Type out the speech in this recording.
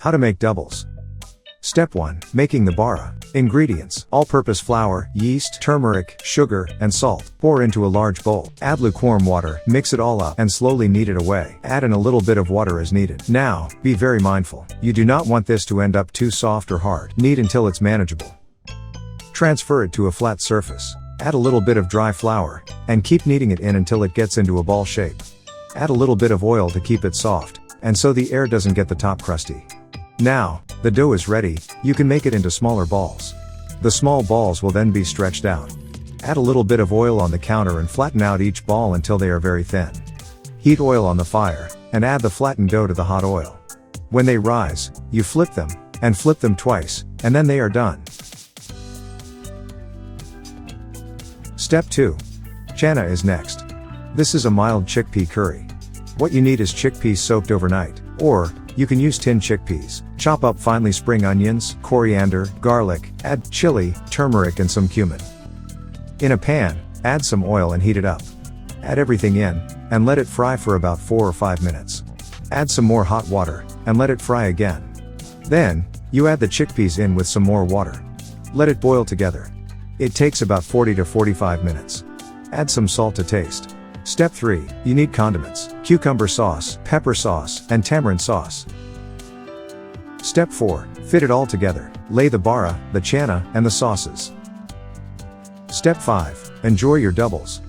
How to make doubles. Step 1. Making the bara. Ingredients: all-purpose flour, yeast, turmeric, sugar, and salt. Pour into a large bowl. Add lukewarm water, mix it all up, and slowly knead it away. Add in a little bit of water as needed. Now, be very mindful. You do not want this to end up too soft or hard. Knead until it's manageable. Transfer it to a flat surface. Add a little bit of dry flour, and keep kneading it in until it gets into a ball shape. Add a little bit of oil to keep it soft, and so the air doesn't get the top crusty. Now, the dough is ready. You can make it into smaller balls. The small balls will then be stretched out. Add a little bit of oil on the counter and flatten out each ball until they are very thin. Heat oil on the fire, and add the flattened dough to the hot oil. When they rise, you flip them, and flip them twice, and then they are done. Step 2. Chana is next. This is a mild chickpea curry. What you need is chickpeas soaked overnight, or you can use tinned chickpeas. Chop up finely spring onions, coriander, garlic, add chili, turmeric and some cumin. In a pan, add some oil and heat it up. Add everything in, and let it fry for about 4 or 5 minutes. Add some more hot water, and let it fry again. Then, you add the chickpeas in with some more water. Let it boil together. It takes about 40 to 45 minutes. Add some salt to taste. Step 3. You need condiments: cucumber sauce, pepper sauce, and tamarind sauce. Step 4. Fit it all together. Lay the bara, the chana, and the sauces. Step 5. Enjoy your doubles.